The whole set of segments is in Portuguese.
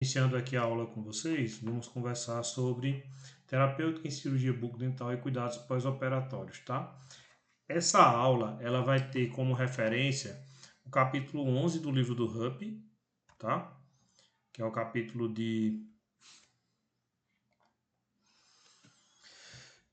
Iniciando aqui a aula com vocês, vamos conversar sobre terapêutica em cirurgia bucodental e cuidados pós-operatórios, tá? Essa aula, ela vai ter como referência o capítulo 11 do livro do Rupp, tá? Que é o capítulo de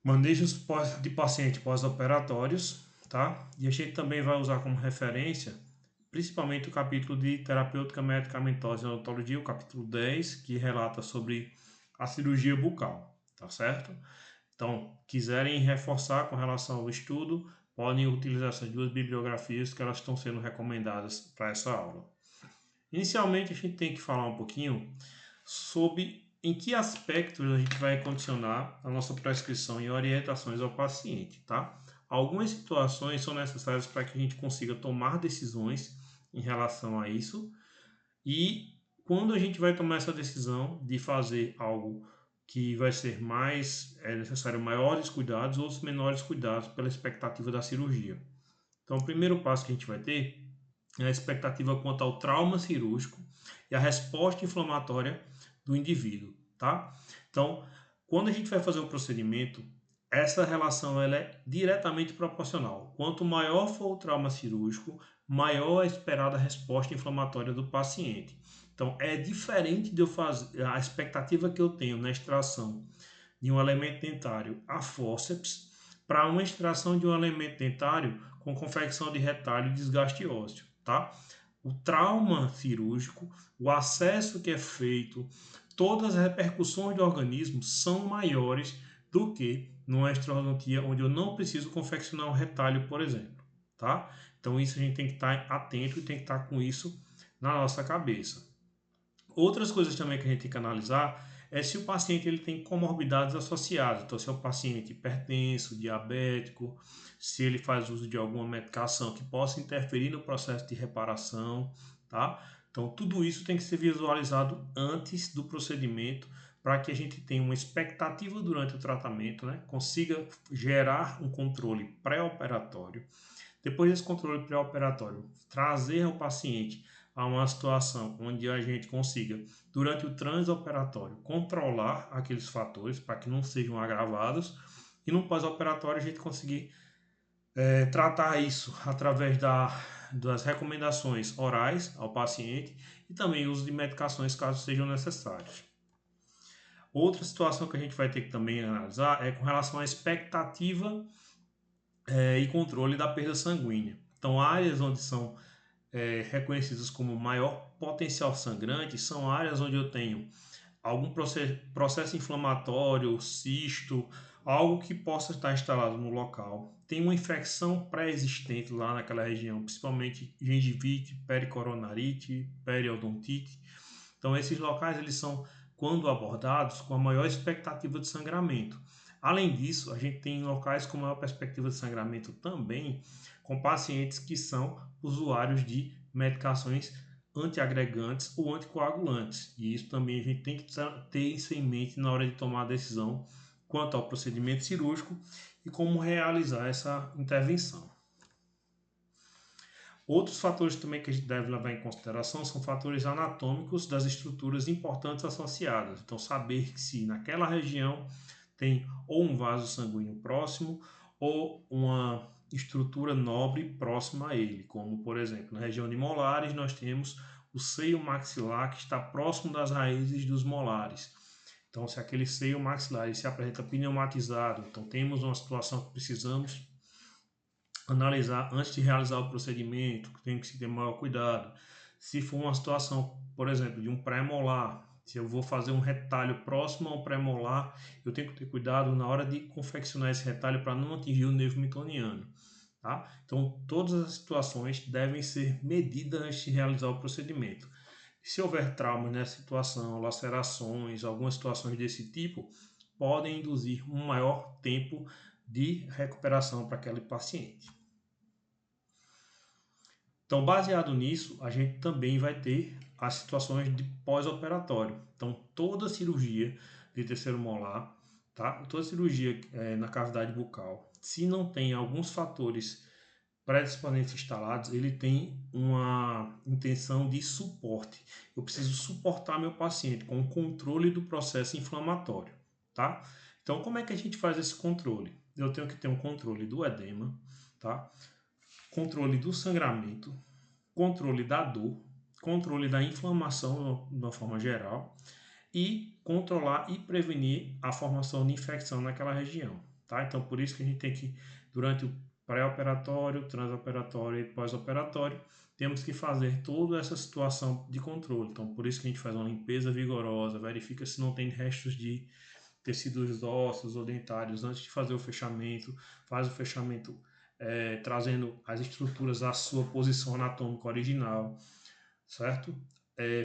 manejos de paciente pós-operatórios, tá? E a gente também vai usar como referência principalmente o capítulo de terapêutica medicamentosa e odontologia, o capítulo 10, que relata sobre a cirurgia bucal, tá certo? Então, quiserem reforçar com relação ao estudo, podem utilizar essas duas bibliografias que elas estão sendo recomendadas para essa aula. Inicialmente, a gente tem que falar um pouquinho sobre em que aspectos a gente vai condicionar a nossa prescrição e orientações ao paciente, tá? Algumas situações são necessárias para que a gente consiga tomar decisões em relação a isso e quando a gente vai tomar essa decisão de fazer algo que vai ser mais necessário maiores cuidados ou menores cuidados pela expectativa da cirurgia. Então, o primeiro passo que a gente vai ter é a expectativa quanto ao trauma cirúrgico e a resposta inflamatória do indivíduo, tá? Então, quando a gente vai fazer o procedimento, essa relação ela é diretamente proporcional. Quanto maior for o trauma cirúrgico, maior a esperada resposta inflamatória do paciente. Então, é diferente de eu fazer a expectativa que eu tenho na extração de um elemento dentário a fórceps para uma extração de um elemento dentário com confecção de retalho e desgaste ósseo, tá? O trauma cirúrgico, o acesso que é feito, todas as repercussões do organismo são maiores do que numa extraodontia onde eu não preciso confeccionar um retalho, por exemplo, tá? Então isso a gente tem que estar atento e tem que estar com isso na nossa cabeça. Outras coisas também que a gente tem que analisar é se o paciente ele tem comorbidades associadas. Então, se é um paciente hipertenso, diabético, se ele faz uso de alguma medicação que possa interferir no processo de reparação, tá? Então, tudo isso tem que ser visualizado antes do procedimento para que a gente tenha uma expectativa durante o tratamento, né? Consiga gerar um controle pré-operatório. Depois desse controle pré-operatório, trazer o paciente a uma situação onde a gente consiga, durante o transoperatório, controlar aqueles fatores para que não sejam agravados e no pós-operatório a gente conseguir tratar isso através das recomendações orais ao paciente e também o uso de medicações caso sejam necessários. Outra situação que a gente vai ter que também analisar é com relação à expectativa e controle da perda sanguínea. Então, áreas onde são reconhecidas como maior potencial sangrante são áreas onde eu tenho algum processo inflamatório, cisto, algo que possa estar instalado no local. Tem uma infecção pré-existente lá naquela região, principalmente gengivite, pericoronarite, periodontite. Então esses locais eles são, quando abordados, com a maior expectativa de sangramento. Além disso, a gente tem locais com maior perspectiva de sangramento também, com pacientes que são usuários de medicações antiagregantes ou anticoagulantes. E isso também a gente tem que ter isso em mente na hora de tomar a decisão quanto ao procedimento cirúrgico e como realizar essa intervenção. Outros fatores também que a gente deve levar em consideração são fatores anatômicos das estruturas importantes associadas. Então, saber que se naquela região tem ou um vaso sanguíneo próximo ou uma estrutura nobre próxima a ele, como por exemplo, na região de molares nós temos o seio maxilar que está próximo das raízes dos molares. Então, se aquele seio maxilar se apresenta pneumatizado, então temos uma situação que precisamos analisar antes de realizar o procedimento, que tem que se ter maior cuidado. Se for uma situação, por exemplo, de um pré-molar, se eu vou fazer um retalho próximo ao pré-molar, eu tenho que ter cuidado na hora de confeccionar esse retalho para não atingir o nervo mitoniano. Tá? Então, todas as situações devem ser medidas antes de realizar o procedimento. Se houver traumas nessa situação, lacerações, algumas situações desse tipo, podem induzir um maior tempo de recuperação para aquele paciente. Então, baseado nisso, a gente também vai ter as situações de pós-operatório. Então, toda cirurgia de terceiro molar, tá? Toda cirurgia na cavidade bucal, se não tem alguns fatores predisponentes instalados, ele tem uma intenção de suporte. Eu preciso suportar meu paciente com o controle do processo inflamatório, tá? Então, como é que a gente faz esse controle? Eu tenho que ter um controle do edema, tá? Controle do sangramento, controle da dor, controle da inflamação de uma forma geral e controlar e prevenir a formação de infecção naquela região, tá? Então, por isso que a gente tem que, durante o pré-operatório, transoperatório e pós-operatório, temos que fazer toda essa situação de controle. Então, por isso que a gente faz uma limpeza vigorosa, verifica se não tem restos de tecidos ósseos ou dentários antes de fazer o fechamento, faz o fechamento trazendo as estruturas à sua posição anatômica original, certo?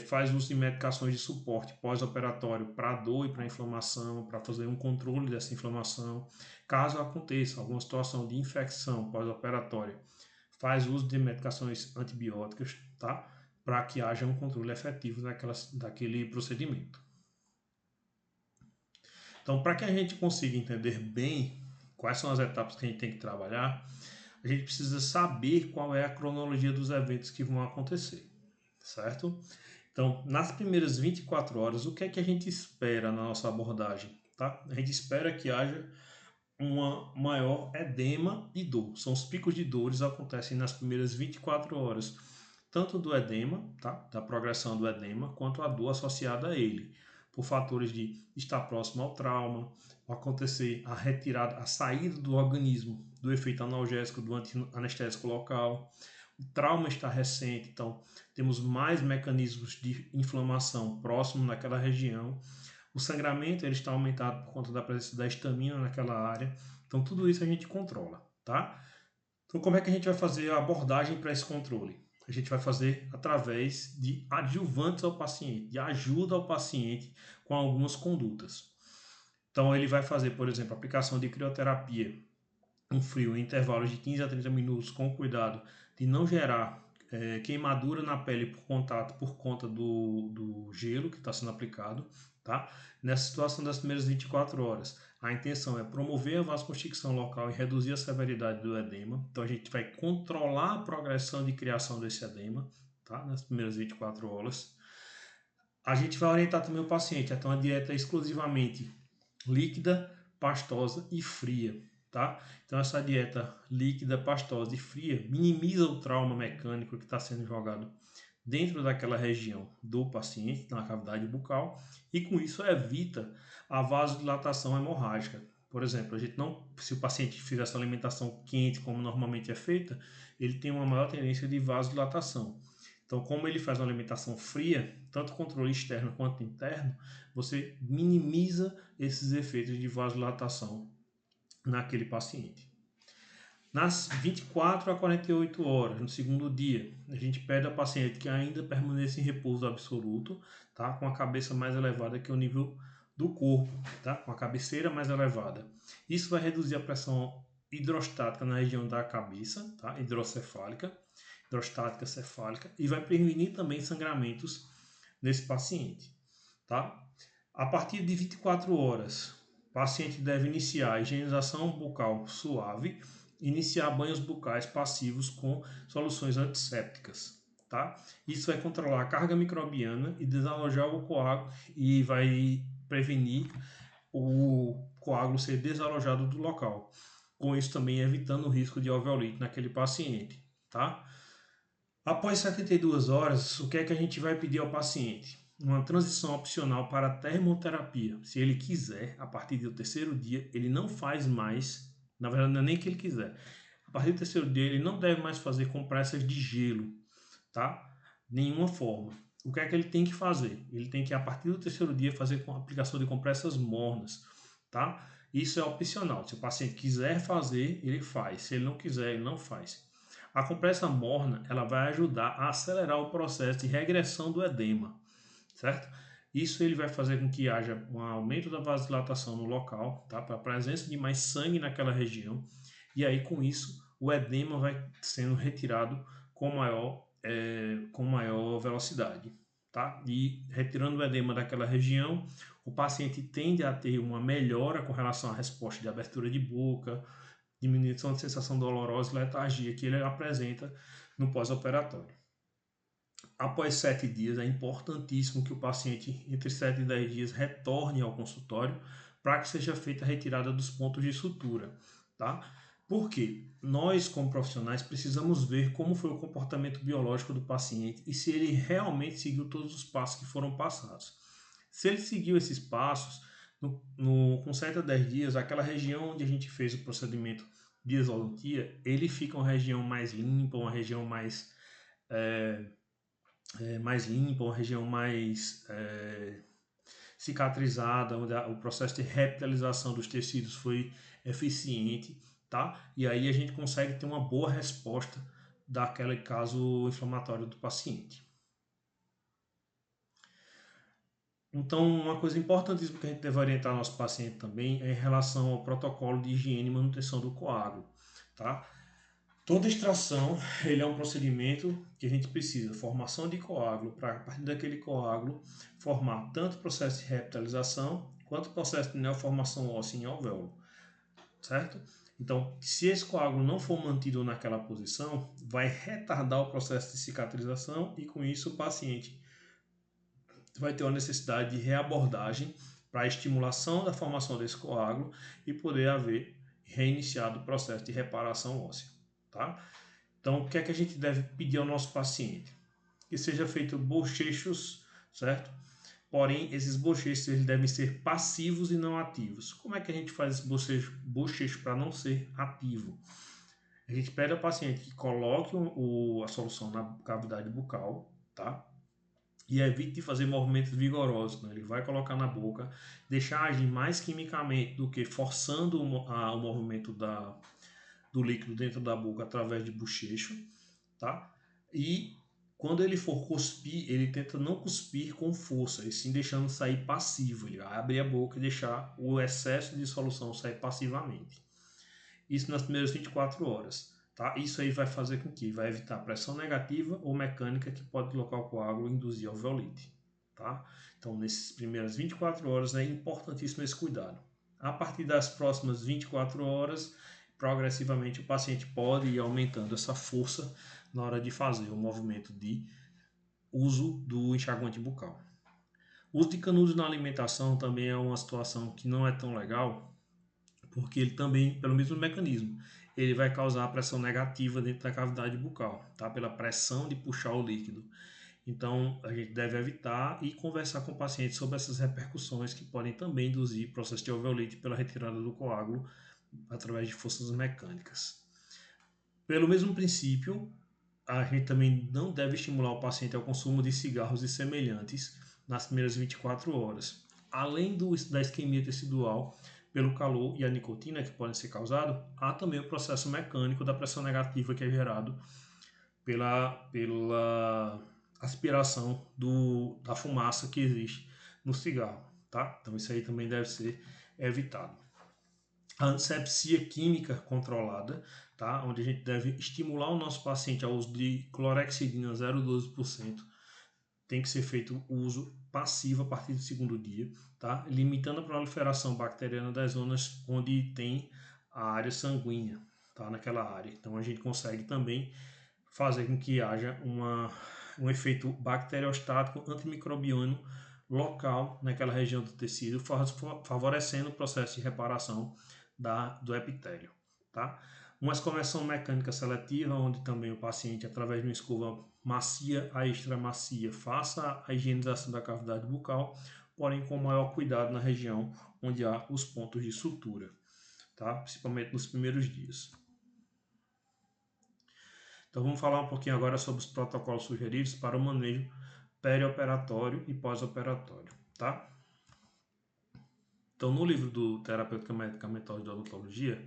Faz uso de medicações de suporte pós-operatório para dor e para inflamação, para fazer um controle dessa inflamação. Caso aconteça alguma situação de infecção pós-operatória, faz uso de medicações antibióticas, tá? Para que haja um controle efetivo daquele procedimento. Então, para que a gente consiga entender bem quais são as etapas que a gente tem que trabalhar, a gente precisa saber qual é a cronologia dos eventos que vão acontecer, certo? Então, nas primeiras 24 horas, o que é que a gente espera na nossa abordagem? Tá? A gente espera que haja uma maior edema e dor. São os picos de dores que acontecem nas primeiras 24 horas, tanto do edema, tá? Da progressão do edema, quanto a dor associada a ele, por fatores de estar próximo ao trauma, acontecer a retirada, a saída do organismo do efeito analgésico do anestésico local, o trauma está recente, então temos mais mecanismos de inflamação próximo naquela região. O sangramento ele está aumentado por conta da presença da histamina naquela área. Então tudo isso a gente controla, tá? Então como é que a gente vai fazer a abordagem para esse controle? A gente vai fazer através de adjuvantes ao paciente, de ajuda ao paciente com algumas condutas. Então ele vai fazer, por exemplo, aplicação de crioterapia, um frio em intervalos de 15 a 30 minutos, com cuidado de não gerar queimadura na pele por contato por conta do gelo que está sendo aplicado, tá? Nessa situação das primeiras 24 horas, a intenção é promover a vasoconstricção local e reduzir a severidade do edema. Então a gente vai controlar a progressão de criação desse edema, tá? Nas primeiras 24 horas. A gente vai orientar também o paciente a ter uma dieta exclusivamente líquida, pastosa e fria, tá? Então essa dieta líquida, pastosa e fria minimiza o trauma mecânico que está sendo jogado dentro daquela região do paciente, na cavidade bucal, e com isso evita a vasodilatação hemorrágica. Por exemplo, a gente não, se o paciente fizer essa alimentação quente, como normalmente é feita, ele tem uma maior tendência de vasodilatação. Então, como ele faz uma alimentação fria, tanto controle externo quanto interno, você minimiza esses efeitos de vasodilatação naquele paciente. Nas 24 a 48 horas, no segundo dia, a gente pede ao paciente que ainda permaneça em repouso absoluto, tá? Com a cabeça mais elevada que o nível do corpo, tá? Com a cabeceira mais elevada. Isso vai reduzir a pressão hidrostática na região da cabeça, tá? Hidrocefálica, hidrostática cefálica, e vai prevenir também sangramentos nesse paciente, tá? A partir de 24 horas, o paciente deve iniciar a higienização bucal suave, iniciar banhos bucais passivos com soluções antissépticas, tá? Isso vai controlar a carga microbiana e desalojar o coágulo e vai prevenir o coágulo ser desalojado do local. Com isso também evitando o risco de alveolite naquele paciente, tá? Após 72 horas, o que é que a gente vai pedir ao paciente? Uma transição opcional para a termoterapia. Se ele quiser, a partir do terceiro dia, ele não faz mais, na verdade não é nem que ele quiser. A partir do terceiro dia, ele não deve mais fazer compressas de gelo, tá? Nenhuma forma. O que é que ele tem que fazer? Ele tem que, a partir do terceiro dia, fazer com aplicação de compressas mornas, tá? Isso é opcional. Se o paciente quiser fazer, ele faz. Se ele não quiser, ele não faz. A compressa morna ela vai ajudar a acelerar o processo de regressão do edema, certo? Isso ele vai fazer com que haja um aumento da vasodilatação no local, tá? Para a presença de mais sangue naquela região, e aí com isso o edema vai sendo retirado com maior velocidade, tá? E retirando o edema daquela região, o paciente tende a ter uma melhora com relação à resposta de abertura de boca, diminuição de sensação dolorosa e letargia que ele apresenta no pós-operatório. Após 7 dias, é importantíssimo que o paciente, entre 7 e 10 dias, retorne ao consultório para que seja feita a retirada dos pontos de sutura, tá? Porque nós, como profissionais, precisamos ver como foi o comportamento biológico do paciente e se ele realmente seguiu todos os passos que foram passados. Se ele seguiu esses passos, com 7 a 10 dias, aquela região onde a gente fez o procedimento de exodontia, ele fica uma região mais limpa, uma região mais limpa, uma região mais cicatrizada, onde o processo de revitalização dos tecidos foi eficiente, tá? E aí a gente consegue ter uma boa resposta daquele caso inflamatório do paciente. Então, uma coisa importantíssima que a gente deve orientar nosso paciente também é em relação ao protocolo de higiene e manutenção do coágulo, tá? Toda extração, ele é um procedimento que a gente precisa, formação de coágulo, para a partir daquele coágulo formar tanto o processo de revitalização quanto o processo de neoformação óssea em alvéolo, certo? Então, se esse coágulo não for mantido naquela posição, vai retardar o processo de cicatrização e com isso o paciente vai ter uma necessidade de reabordagem para a estimulação da formação desse coágulo e poder haver reiniciado o processo de reparação óssea, tá? Então, o que é que a gente deve pedir ao nosso paciente? Que seja feito bochechos, certo? Porém, esses bochechos eles devem ser passivos e não ativos. Como é que a gente faz esse bochecho para não ser ativo? A gente pede ao paciente que coloque a solução na cavidade bucal, tá? E evite de fazer movimentos vigorosos, né? Ele vai colocar na boca, deixar agir mais quimicamente do que forçando o movimento do líquido dentro da boca através de bochecho, tá? E quando ele for cuspir, ele tenta não cuspir com força, e sim deixando sair passivo. Ele vai abrir a boca e deixar o excesso de solução sair passivamente. Isso nas primeiras 24 horas. Tá? Isso aí vai fazer com que vai evitar pressão negativa ou mecânica que pode colocar o coágulo e induzir alveolite. Tá? Então, nessas primeiras 24 horas é importantíssimo esse cuidado. A partir das próximas 24 horas, progressivamente o paciente pode ir aumentando essa força na hora de fazer o movimento de uso do enxaguante bucal. O uso de canudos na alimentação também é uma situação que não é tão legal, porque ele também, pelo mesmo mecanismo, ele vai causar pressão negativa dentro da cavidade bucal, tá? Pela pressão de puxar o líquido. Então, a gente deve evitar e conversar com o paciente sobre essas repercussões que podem também induzir processo de alveolite pela retirada do coágulo através de forças mecânicas. Pelo mesmo princípio, a gente também não deve estimular o paciente ao consumo de cigarros e semelhantes nas primeiras 24 horas. Além da isquemia tecidual, pelo calor e a nicotina que podem ser causados, há também o processo mecânico da pressão negativa que é gerado pela aspiração da fumaça que existe no cigarro, tá? Então isso aí também deve ser evitado. A antisepsia química controlada, tá? Onde a gente deve estimular o nosso paciente ao uso de clorexidina 0,12%. Tem que ser feito o uso passivo a partir do segundo dia, tá? Limitando a proliferação bacteriana das zonas onde tem a área sanguínea, tá? Naquela área. Então a gente consegue também fazer com que haja um efeito bacteriostático antimicrobiano local naquela região do tecido, favorecendo o processo de reparação do epitélio, tá? Uma escoveção mecânica seletiva, onde também o paciente, através de uma escova macia a extra macia, faça a higienização da cavidade bucal, porém com maior cuidado na região onde há os pontos de sutura, tá? Principalmente nos primeiros dias. Então vamos falar um pouquinho agora sobre os protocolos sugeridos para o manejo perioperatório e pós-operatório, tá? Então no livro do Terapêutica Medicamentosa de Odontologia,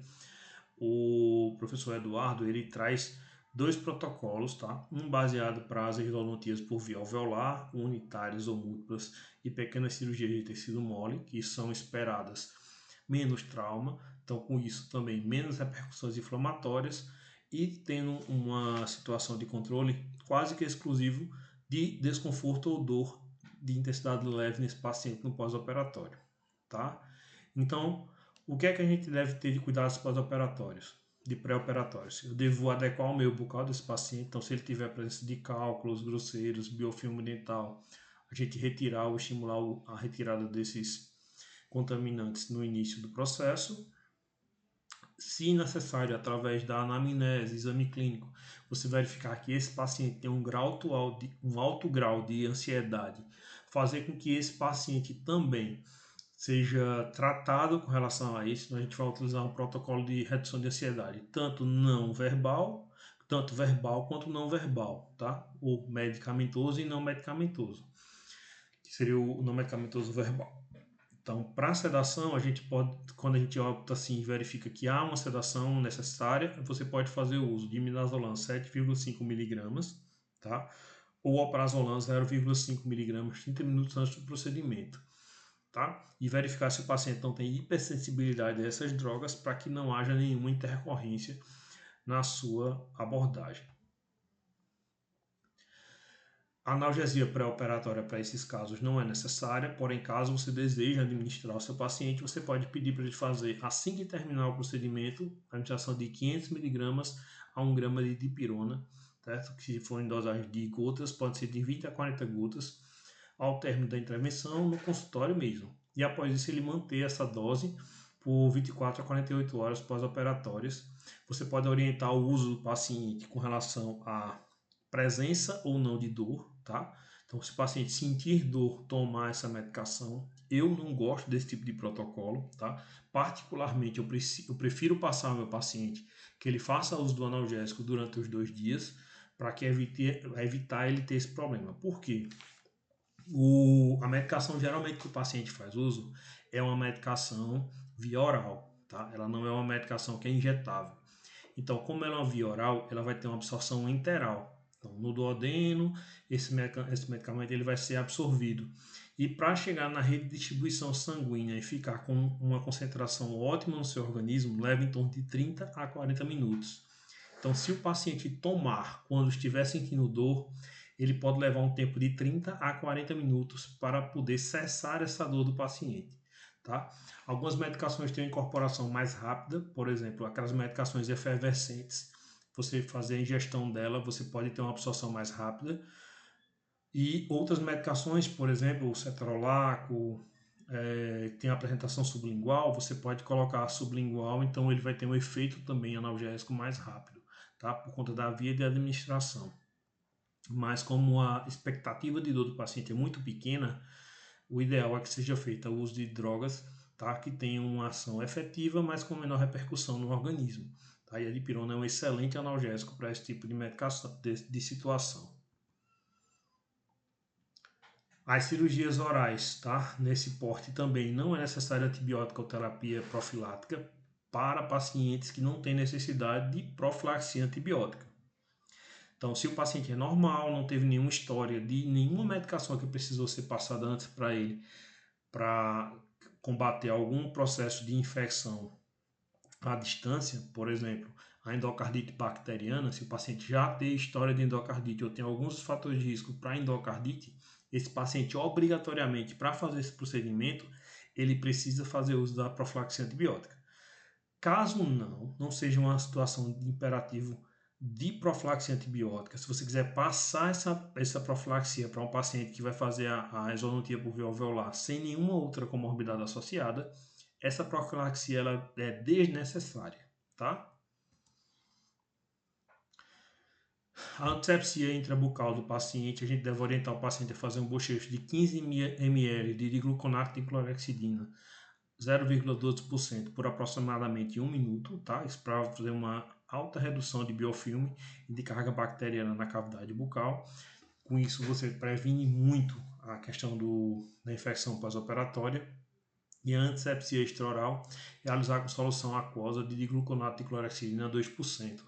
o professor Eduardo, ele traz 2 protocolos, tá? Um baseado para as endodontias por via alveolar, unitárias ou múltiplas e pequenas cirurgias de tecido mole, que são esperadas menos trauma, então com isso também menos repercussões inflamatórias e tendo uma situação de controle quase que exclusivo de desconforto ou dor de intensidade leve nesse paciente no pós-operatório, tá? Então, o que é que a gente deve ter de cuidados pós-operatórios? de pré-operatórios. Eu devo adequar o meio bucal desse paciente, então se ele tiver presença de cálculos grosseiros, biofilme dental, a gente retirar ou estimular a retirada desses contaminantes no início do processo. Se necessário, através da anamnese, exame clínico, você verificar que esse paciente tem um alto grau de ansiedade, fazer com que esse paciente também seja tratado com relação a isso, a gente vai utilizar um protocolo de redução de ansiedade, tanto verbal quanto não verbal, tá? Ou medicamentoso e não medicamentoso, que seria o não medicamentoso verbal. Então, para sedação, a gente pode, quando a gente opta assim, verifica que há uma sedação necessária, você pode fazer o uso de midazolam 7,5 mg, tá? Ou alprazolam 0,5 mg 30 minutos antes do procedimento, tá? E verificar se o paciente não tem hipersensibilidade a essas drogas para que não haja nenhuma intercorrência na sua abordagem. A analgesia pré-operatória para esses casos não é necessária, porém, caso você deseje administrar ao seu paciente, você pode pedir para ele fazer, assim que terminar o procedimento, a administração de 500 mg a 1 grama de dipirona, certo? Que se for em dosagem de gotas, pode ser de 20 a 40 gotas, ao término da intervenção, no consultório mesmo. E após isso, ele manter essa dose por 24 a 48 horas pós-operatórias. Você pode orientar o uso do paciente com relação a presença ou não de dor, tá? Então, se o paciente sentir dor, tomar essa medicação. Eu não gosto desse tipo de protocolo, tá? Particularmente, eu prefiro passar ao meu paciente que ele faça uso do analgésico durante os 2 dias, para que evitar ele ter esse problema. Por quê? A medicação geralmente que o paciente faz uso é uma medicação via oral, tá? Ela não é uma medicação que é injetável. Então, como ela é uma via oral, ela vai ter uma absorção enteral. Então, no duodeno, esse medicamento ele vai ser absorvido. E para chegar na rede de distribuição sanguínea e ficar com uma concentração ótima no seu organismo, leva em torno de 30 a 40 minutos. Então, se o paciente tomar quando estiver sentindo dor, ele pode levar um tempo de 30 a 40 minutos para poder cessar essa dor do paciente. Tá? Algumas medicações têm uma incorporação mais rápida, por exemplo, aquelas medicações efervescentes, você fazer a ingestão dela, você pode ter uma absorção mais rápida. E outras medicações, por exemplo, o cetrolaco, tem a apresentação sublingual, você pode colocar sublingual, então ele vai ter um efeito também analgésico mais rápido, tá? Por conta da via de administração. Mas como a expectativa de dor do paciente é muito pequena, o ideal é que seja feito o uso de drogas, tá? Que tenham uma ação efetiva, mas com menor repercussão no organismo. Tá? E a dipirona é um excelente analgésico para esse tipo de medicação, de situação. As cirurgias orais, tá? Nesse porte também não é necessária antibiótico ou terapia profilática para pacientes que não têm necessidade de profilaxia antibiótica. Então, se o paciente é normal, não teve nenhuma história de nenhuma medicação que precisou ser passada antes para ele, para combater algum processo de infecção à distância, por exemplo, a endocardite bacteriana, se o paciente já tem história de endocardite ou tem alguns fatores de risco para endocardite, esse paciente obrigatoriamente, para fazer esse procedimento, ele precisa fazer uso da profilaxia antibiótica. Caso não seja uma situação de imperativo de profilaxia antibiótica, se você quiser passar essa profilaxia para um paciente que vai fazer a exodontia por via alveolar sem nenhuma outra comorbidade associada, essa profilaxia ela é desnecessária, tá? A antisepsia intrabucal do paciente, a gente deve orientar o paciente a fazer um bochecho de 15 ml de digluconato de clorexidina, 0,12% por aproximadamente 1 minuto, tá? Isso para fazer uma alta redução de biofilme e de carga bacteriana na cavidade bucal. Com isso, você previne muito a questão da infecção pós-operatória. E a antisepsia extraoral, realizar com solução aquosa de digluconato de clorexidina 2%,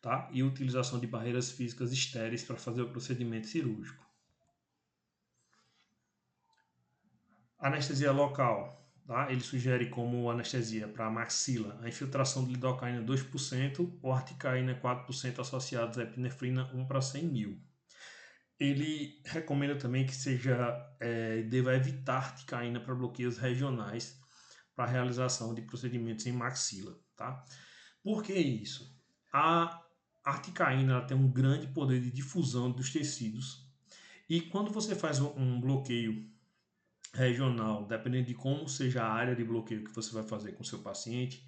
tá? E utilização de barreiras físicas estéreis para fazer o procedimento cirúrgico. Anestesia local. Tá? Ele sugere como anestesia para a maxila a infiltração de lidocaína 2% ou articaína 4% associados a epinefrina 1 para 100 mil. Ele recomenda também que deva evitar articaína para bloqueios regionais para a realização de procedimentos em maxila. Tá? Por que isso? A articaína ela tem um grande poder de difusão dos tecidos e quando você faz um bloqueio regional, dependendo de como seja a área de bloqueio que você vai fazer com o seu paciente,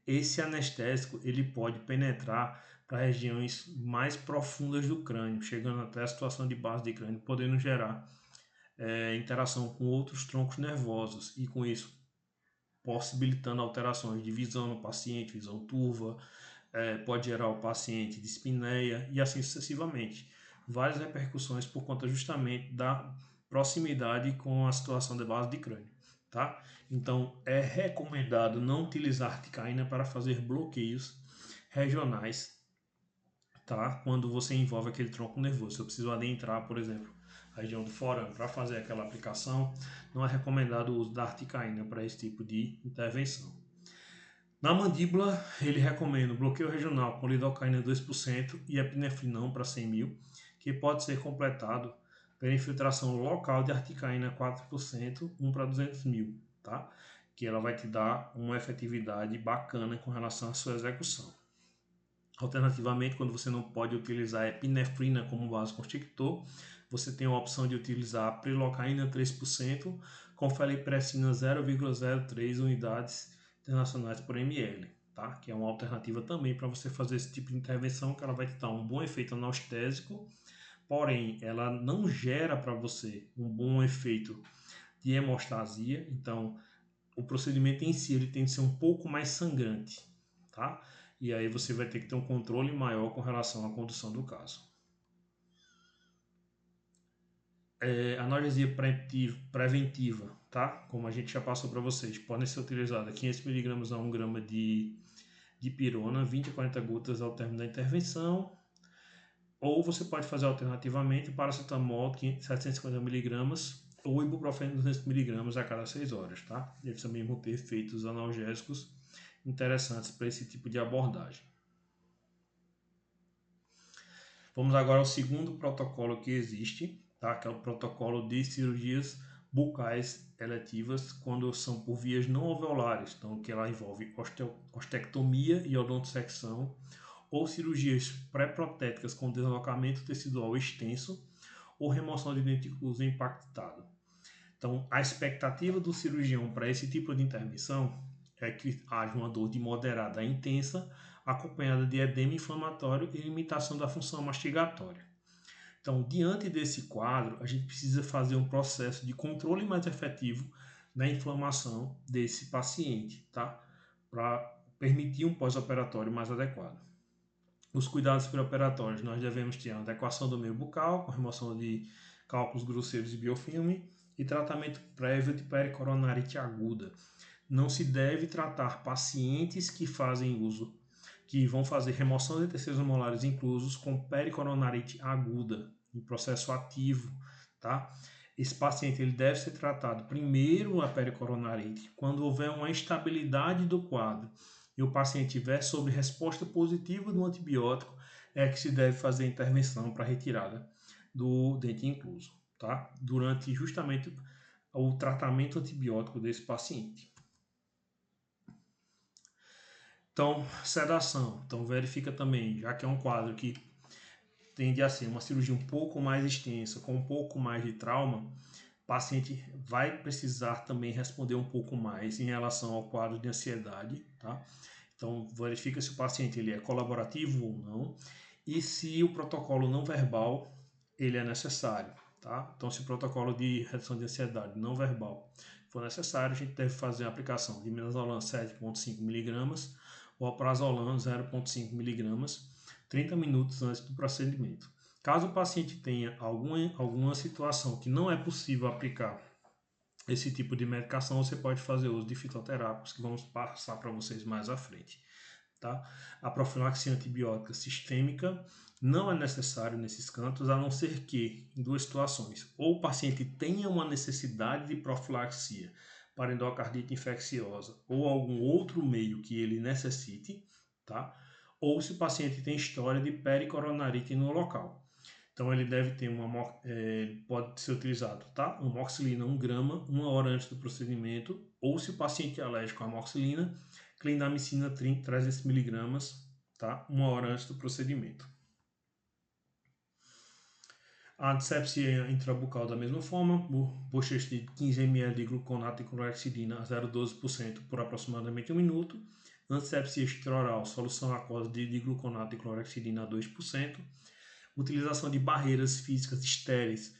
esse anestésico ele pode penetrar para regiões mais profundas do crânio, chegando até a situação de base de crânio, podendo gerar interação com outros troncos nervosos e com isso possibilitando alterações de visão no paciente, visão turva, pode gerar o paciente de espineia e assim sucessivamente. Várias repercussões por conta justamente da proximidade com a situação de base de crânio, tá? Então é recomendado não utilizar articaína para fazer bloqueios regionais, tá? Quando você envolve aquele tronco nervoso. Se eu preciso adentrar, por exemplo, a região do forame para fazer aquela aplicação, não é recomendado o uso da articaína para esse tipo de intervenção. Na mandíbula, ele recomenda bloqueio regional com lidocaína 2% e epinefrinão para 100 mil, que pode ser completado pela infiltração local de articaína 4%, 1 para 200 mil, tá? Que ela vai te dar uma efetividade bacana com relação à sua execução. Alternativamente, quando você não pode utilizar a epinefrina como vasoconstrictor, você tem a opção de utilizar a prilocaína 3% com felipressina 0,03 unidades internacionais por ml, tá? Que é uma alternativa também para você fazer esse tipo de intervenção, que ela vai te dar um bom efeito anestésico, porém ela não gera para você um bom efeito de hemostasia, então o procedimento em si ele tem que ser um pouco mais sangrante, tá? E aí você vai ter que ter um controle maior com relação à condução do caso. Analgesia preventiva, tá? Como a gente já passou para vocês, podem ser utilizadas 500 mg a 1 grama de pirona, 20 a 40 gotas ao término da intervenção, ou você pode fazer alternativamente paracetamol 750 mg ou ibuprofeno 200 mg a cada 6 horas, tá? Eles também vão ter efeitos analgésicos interessantes para esse tipo de abordagem. Vamos agora ao segundo protocolo que existe, tá? Que é o protocolo de cirurgias bucais eletivas quando são por vias não alveolares, então que ela envolve ostectomia e odontosecção ou cirurgias pré-protéticas com deslocamento tecidual extenso ou remoção de dente incluso impactado. Então, a expectativa do cirurgião para esse tipo de intervenção é que haja uma dor de moderada a intensa, acompanhada de edema inflamatório e limitação da função mastigatória. Então, diante desse quadro, a gente precisa fazer um processo de controle mais efetivo da inflamação desse paciente, tá? Para permitir um pós-operatório mais adequado. Os cuidados pré-operatórios, nós devemos ter a adequação do meio bucal, com remoção de cálculos grosseiros e biofilme, e tratamento prévio de pericoronarite aguda. Não se deve tratar pacientes que vão fazer remoção de terceiros molares inclusos com pericoronarite aguda, em processo ativo, tá? Esse paciente ele deve ser tratado primeiro a pericoronarite quando houver uma estabilidade do quadro e o paciente tiver sob resposta positiva do antibiótico, é que se deve fazer a intervenção para retirada do dente incluso, tá? Durante justamente o tratamento antibiótico desse paciente. Então, sedação. Então, verifica também, já que é um quadro que tende a ser uma cirurgia um pouco mais extensa, com um pouco mais de trauma, o paciente vai precisar também responder um pouco mais em relação ao quadro de ansiedade, tá? Então, verifica se o paciente ele é colaborativo ou não e se o protocolo não verbal ele é necessário, tá? Então, se o protocolo de redução de ansiedade não verbal for necessário, a gente deve fazer a aplicação de midazolam 7,5 mg ou alprazolam 0,5 mg 30 minutos antes do procedimento. Caso o paciente tenha alguma situação que não é possível aplicar esse tipo de medicação, você pode fazer uso de fitoterápicos, que vamos passar para vocês mais à frente. Tá? A profilaxia antibiótica sistêmica não é necessário nesses cantos, a não ser que, em duas situações, ou o paciente tenha uma necessidade de profilaxia para endocardite infecciosa ou algum outro meio que ele necessite, tá? Ou se o paciente tem história de pericoronarite no local. Então ele deve ter pode ser utilizado, tá? Amoxicilina 1 grama, 1 hora antes do procedimento, ou se o paciente é alérgico à amoxicilina, clindamicina 300 mg, tá? 1 hora antes do procedimento. A antisepsia intrabucal da mesma forma, bochecha de 15 ml de gluconato de clorexidina a 0,12% por aproximadamente 1 minuto. Antisepsia extraoral, solução aquosa de gluconato de clorexidina a 2%. Utilização de barreiras físicas estéreis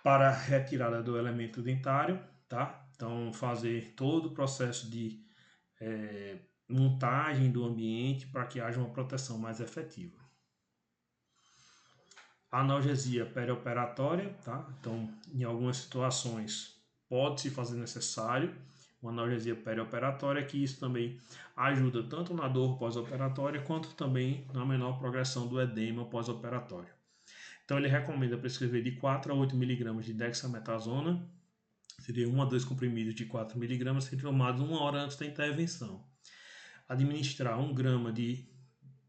para a retirada do elemento dentário, tá? Então, fazer todo o processo de montagem do ambiente para que haja uma proteção mais efetiva. Analgesia perioperatória, tá? Então, em algumas situações pode-se fazer necessário uma analgesia perioperatória, que isso também ajuda tanto na dor pós-operatória quanto também na menor progressão do edema pós-operatório. Então, ele recomenda prescrever de 4 a 8 mg de dexametasona, seria 1 a 2 comprimidos de 4 mg, serem tomados 1 hora antes da intervenção. Administrar 1 grama de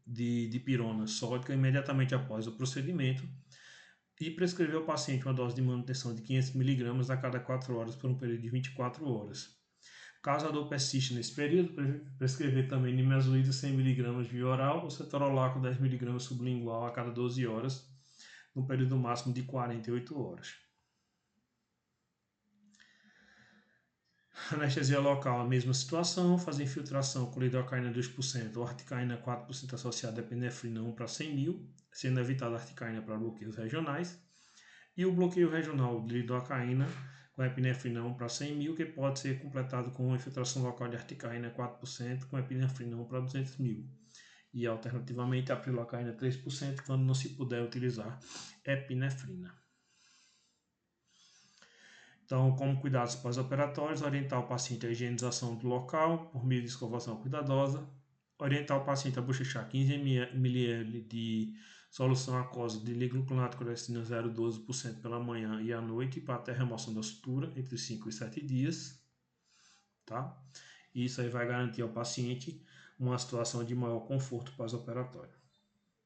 dipirona sódica imediatamente após o procedimento e prescrever ao paciente uma dose de manutenção de 500 mg a cada 4 horas por um período de 24 horas. Caso a dor persista nesse período, prescrever também nimesulida 100 mg via oral ou cetorolaco 10 mg sublingual a cada 12 horas, no período máximo de 48 horas. Anestesia local, a mesma situação, fazer infiltração com lidocaína 2% ou articaína 4% associada a epinefrina 1 para 100 mil, sendo evitada a articaína para bloqueios regionais. E o bloqueio regional de lidocaína com epinefrina 1 para 100 mil, que pode ser completado com uma infiltração local de articaína 4% com epinefrina 1 para 200 mil. E alternativamente a prilocaína 3% quando não se puder utilizar epinefrina. Então, como cuidados pós-operatórios, orientar o paciente à higienização do local por meio de escovação cuidadosa, orientar o paciente a bochechar 15 ml de solução aquosa de gluconato de clorexidina 0,12% pela manhã e à noite para até remoção da sutura entre 5 e 7 dias, tá? Isso aí vai garantir ao paciente uma situação de maior conforto pós-operatório.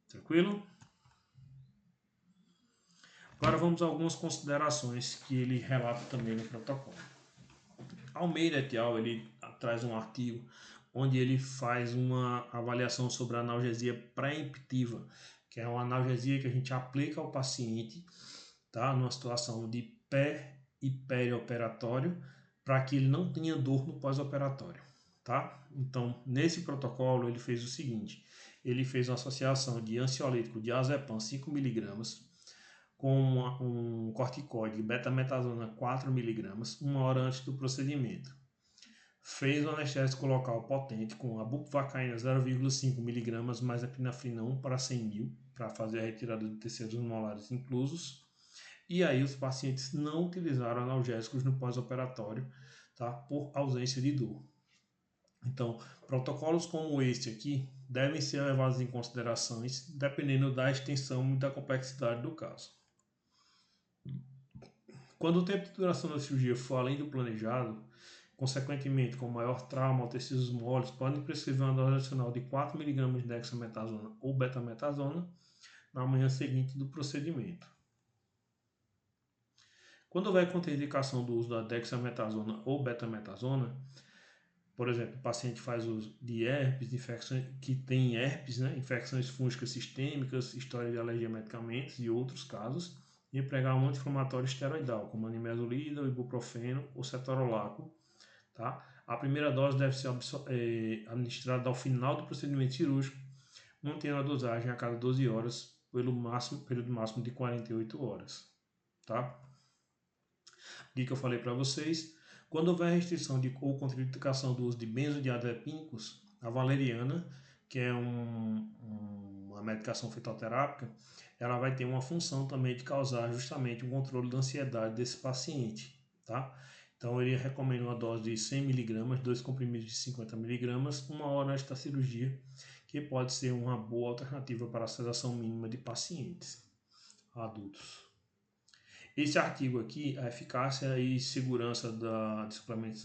Tranquilo? Agora vamos a algumas considerações que ele relata também no protocolo. Almeida et al. Ele traz um artigo onde ele faz uma avaliação sobre a analgesia pré-emptiva, que é uma analgesia que a gente aplica ao paciente, tá, numa situação de pré e perioperatório, para que ele não tenha dor no pós-operatório, tá? Então, nesse protocolo ele fez o seguinte: ele fez uma associação de ansiolítico diazepam 5 mg com um corticoide betametasona 4 mg 1 hora antes do procedimento. Fez o anestésico local potente com a bupivacaína 0,5 mg mais epinefrina 1 para 100 mil para fazer a retirada de tecidos molares inclusos. E aí os pacientes não utilizaram analgésicos no pós-operatório, tá, por ausência de dor. Então, protocolos como este aqui devem ser levados em considerações dependendo da extensão e da complexidade do caso. Quando o tempo de duração da cirurgia for além do planejado, consequentemente com maior trauma aos tecidos moles, podem prescrever uma dose adicional de 4 mg de dexametasona ou betametasona na manhã seguinte do procedimento. Quando houver contraindicação do uso da dexametasona ou betametasona, por exemplo, o paciente faz uso de herpes, infecções que tem herpes, né, infecções fúngicas sistêmicas, história de alergia a medicamentos e outros casos, e empregar um anti-inflamatório esteroidal, como a nimesulida, o ibuprofeno ou cetorolaco, tá? A primeira dose deve ser administrada ao final do procedimento cirúrgico, mantendo a dosagem a cada 12 horas, pelo período máximo de 48 horas, tá? O que eu falei para vocês: quando houver restrição ou contraindicação do uso de benzodiazepínicos, a valeriana, que é uma medicação fitoterápica, ela vai ter uma função também de causar justamente um controle da ansiedade desse paciente, tá? Então ele recomenda uma dose de 100 mg, 2 comprimidos de 50 mg, 1 hora antes da cirurgia, que pode ser uma boa alternativa para a sedação mínima de pacientes adultos. Esse artigo aqui, a eficácia e segurança de suplementos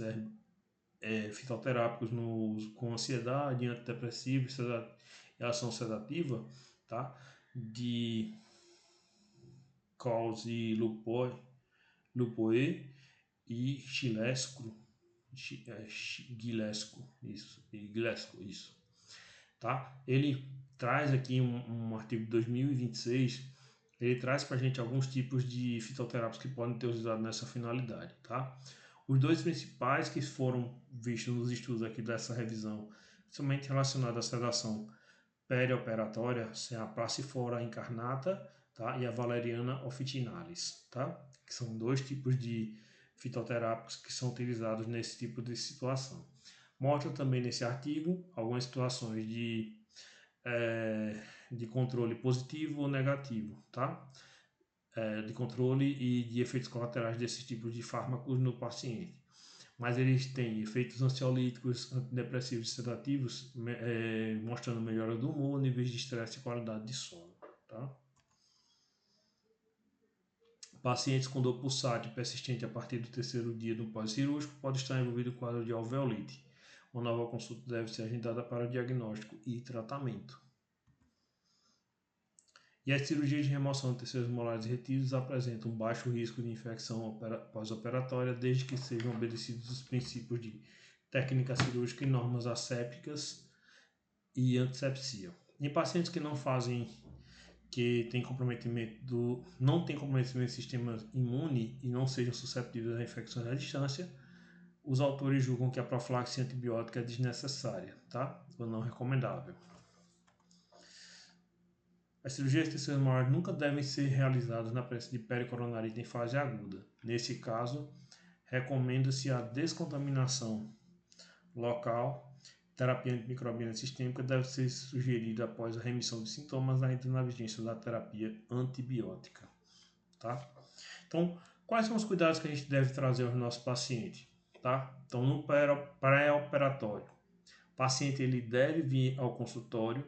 fitoterápicos com ansiedade, antidepressivos e ação sedativa, tá? De Cause Lupoe e Chilesco, Gillespie, tá? Ele traz aqui um artigo de 2026, ele traz para a gente alguns tipos de fitoterápicos que podem ter usado nessa finalidade, tá? Os dois principais que foram vistos nos estudos aqui dessa revisão, principalmente relacionados à sedação perioperatória, são a Passiflora incarnata, tá? E a Valeriana officinalis, tá? Que são dois tipos de fitoterápicos que são utilizados nesse tipo de situação. Mostra também nesse artigo algumas situações de controle positivo ou negativo, tá? De controle e de efeitos colaterais desses tipos de fármacos no paciente. Mas eles têm efeitos ansiolíticos, antidepressivos e sedativos, mostrando melhora do humor, níveis de estresse e qualidade de sono, tá? Pacientes com dor pulsátil persistente a partir do terceiro dia do pós-cirúrgico pode estar envolvido em quadro de alveolite. Uma nova consulta deve ser agendada para diagnóstico e tratamento. E as cirurgias de remoção de tecidos molares retidos apresentam um baixo risco de infecção pós-operatória, desde que sejam obedecidos os princípios de técnica cirúrgica e normas assépticas e antisepsia. Em pacientes que não tem comprometimento do sistema imune e não sejam suscetíveis a infecções à distância, os autores julgam que a profilaxia antibiótica é desnecessária, tá? Ou não recomendável. As cirurgias de tecidos molares nunca devem ser realizadas na presença de pericoronarite em fase aguda. Nesse caso, recomenda-se a descontaminação local. Terapia antimicrobiana sistêmica deve ser sugerida após a remissão de sintomas, ainda na vigência da terapia antibiótica. Tá? Então, quais são os cuidados que a gente deve trazer aos nossos pacientes? Tá? Então, no pré-operatório, o paciente ele deve vir ao consultório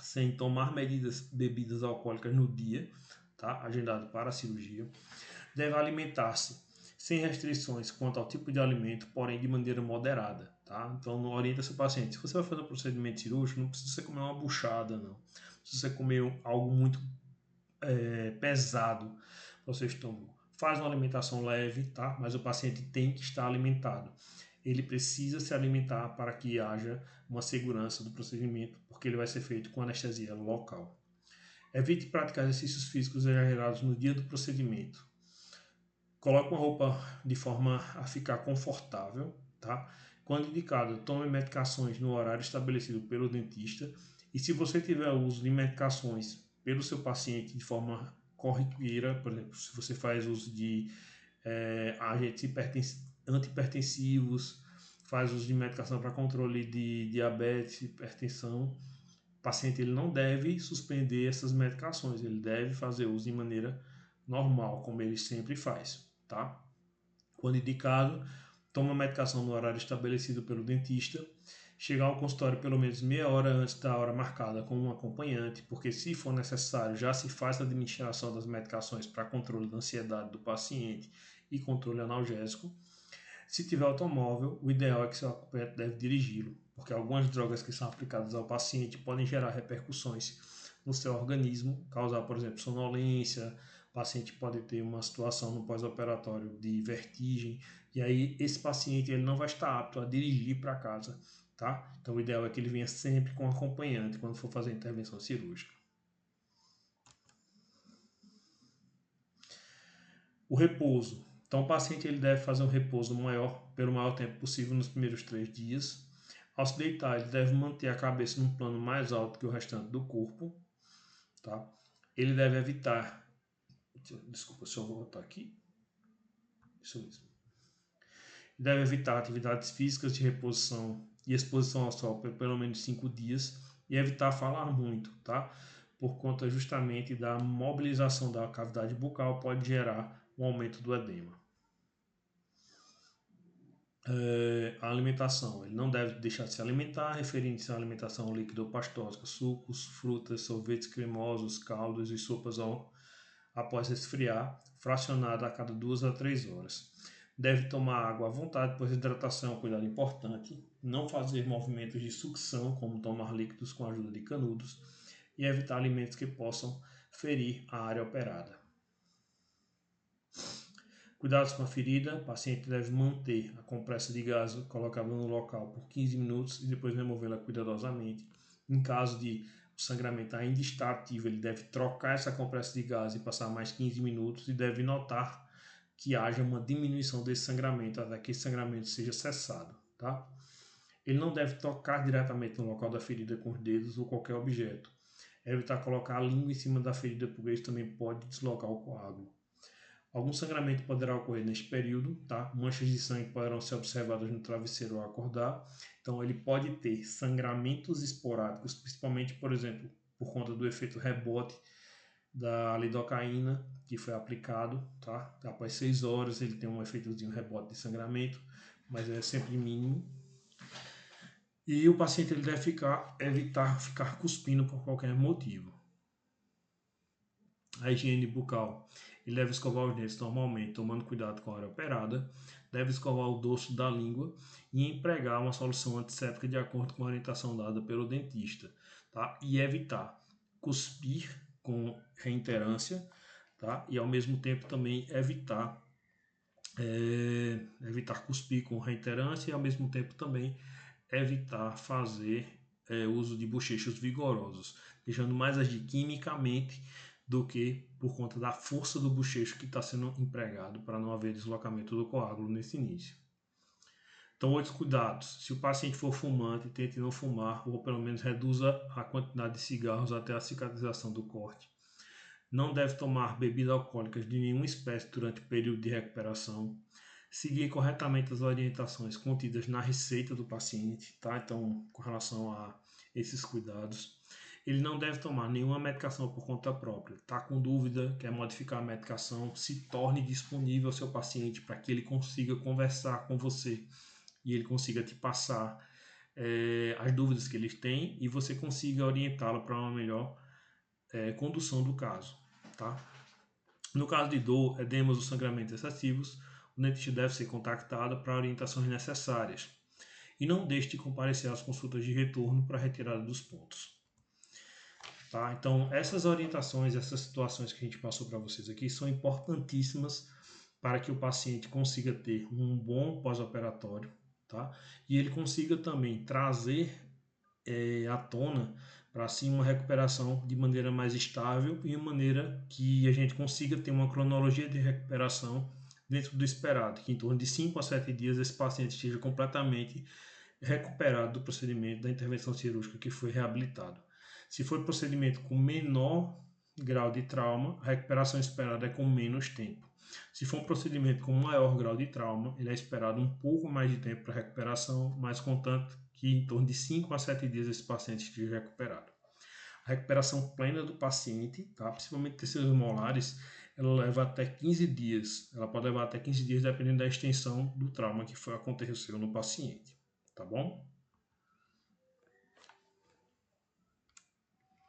sem tomar bebidas alcoólicas no dia, tá? Agendado para a cirurgia. Deve alimentar-se sem restrições quanto ao tipo de alimento, porém de maneira moderada, tá? Então, não orienta seu paciente. Se você vai fazer um procedimento cirúrgico, não precisa você comer uma buchada, não. Se você comer algo muito pesado para o seu estômago, faz uma alimentação leve, tá? Mas o paciente tem que estar alimentado. Ele precisa se alimentar para que haja uma segurança do procedimento, porque ele vai ser feito com anestesia local. Evite praticar exercícios físicos exagerados no dia do procedimento. Coloque uma roupa de forma a ficar confortável, tá? Quando indicado, tome medicações no horário estabelecido pelo dentista. E se você tiver uso de medicações pelo seu paciente de forma corriqueira, por exemplo, se você faz uso de agentes antihipertensivos, faz uso de medicação para controle de diabetes, hipertensão, o paciente ele não deve suspender essas medicações, ele deve fazer uso de maneira normal, como ele sempre faz, tá? Quando indicado, toma a medicação no horário estabelecido pelo dentista, chegar ao consultório pelo menos meia hora antes da hora marcada com um acompanhante, porque se for necessário já se faz a administração das medicações para controle da ansiedade do paciente e controle analgésico. Se tiver automóvel, o ideal é que seu acompanhante deve dirigi-lo, porque algumas drogas que são aplicadas ao paciente podem gerar repercussões no seu organismo, causar, por exemplo, sonolência, o paciente pode ter uma situação no pós-operatório de vertigem, e aí esse paciente ele não vai estar apto a dirigir para casa, tá? Então o ideal é que ele venha sempre com acompanhante quando for fazer a intervenção cirúrgica. O repouso. Então, o paciente ele deve fazer um repouso pelo maior tempo possível nos primeiros 3 dias. Ao se deitar, ele deve manter a cabeça num plano mais alto que o restante do corpo. Tá? Ele deve evitar... Desculpa, se eu voltar aqui. Isso mesmo. Ele deve evitar atividades físicas de reposição e exposição ao sol por pelo menos 5 dias e evitar falar muito, tá? Por conta justamente da mobilização da cavidade bucal pode gerar um aumento do edema. A alimentação, ele não deve deixar de se alimentar, referindo-se à alimentação líquida ou pastosa, sucos, frutas, sorvetes cremosos, caldos e sopas após resfriar, fracionada a cada 2 a 3 horas. Deve tomar água à vontade, pois hidratação é um cuidado importante. Não fazer movimentos de sucção, como tomar líquidos com a ajuda de canudos, e evitar alimentos que possam ferir a área operada. Cuidados com a ferida, o paciente deve manter a compressa de gás colocada no local por 15 minutos e depois removê-la cuidadosamente. Em caso de o sangramento ainda estar ativo, ele deve trocar essa compressa de gás e passar mais 15 minutos e deve notar que haja uma diminuição desse sangramento até que esse sangramento seja cessado, tá? Ele não deve tocar diretamente no local da ferida com os dedos ou qualquer objeto. Evitar colocar a língua em cima da ferida, porque isso também pode deslocar o coágulo. Algum sangramento poderá ocorrer neste período, tá? Manchas de sangue poderão ser observadas no travesseiro ao acordar. Então, ele pode ter sangramentos esporádicos, principalmente, por exemplo, por conta do efeito rebote da lidocaína que foi aplicado, tá? Após 6 horas ele tem um efeitozinho rebote de sangramento, mas é sempre mínimo. E o paciente ele deve evitar ficar cuspindo por qualquer motivo. A higiene bucal. Ele deve escovar os dentes normalmente, tomando cuidado com a área operada. Deve escovar o dorso da língua e empregar uma solução antisséptica de acordo com a orientação dada pelo dentista. Tá? E evitar cuspir com reiterância, tá? E ao mesmo tempo também evitar cuspir com reiterância e ao mesmo tempo também evitar fazer uso de bochechos vigorosos, deixando mais agir quimicamente do que por conta da força do bochecho que está sendo empregado para não haver deslocamento do coágulo nesse início. Então, outros cuidados. Se o paciente for fumante, tente não fumar ou pelo menos reduza a quantidade de cigarros até a cicatrização do corte. Não deve tomar bebidas alcoólicas de nenhuma espécie durante o período de recuperação. Seguir corretamente as orientações contidas na receita do paciente, tá? Então, com relação a esses cuidados. Ele não deve tomar nenhuma medicação por conta própria. Tá com dúvida, quer modificar a medicação, se torne disponível ao seu paciente para que ele consiga conversar com você e ele consiga te passar as dúvidas que ele tem e você consiga orientá-lo para uma melhor condução do caso, tá? No caso de dor, edemas ou sangramentos excessivos, o dentista deve ser contactado para orientações necessárias. E não deixe de comparecer às consultas de retorno para a retirada dos pontos. Tá? Então, essas orientações, essas situações que a gente passou para vocês aqui são importantíssimas para que o paciente consiga ter um bom pós-operatório, tá? E ele consiga também trazer à tona para assim uma recuperação de maneira mais estável e uma maneira que a gente consiga ter uma cronologia de recuperação dentro do esperado, que em torno de 5 a 7 dias esse paciente esteja completamente recuperado do procedimento da intervenção cirúrgica que foi reabilitado. Se for procedimento com menor grau de trauma, a recuperação esperada é com menos tempo. Se for um procedimento com maior grau de trauma, ele é esperado um pouco mais de tempo para recuperação, mas contanto que em torno de 5 a 7 dias esse paciente esteja recuperado. A recuperação plena do paciente, tá? Principalmente tecidos molares, ela leva até 15 dias. Ela pode levar até 15 dias dependendo da extensão do trauma que aconteceu no paciente, tá bom?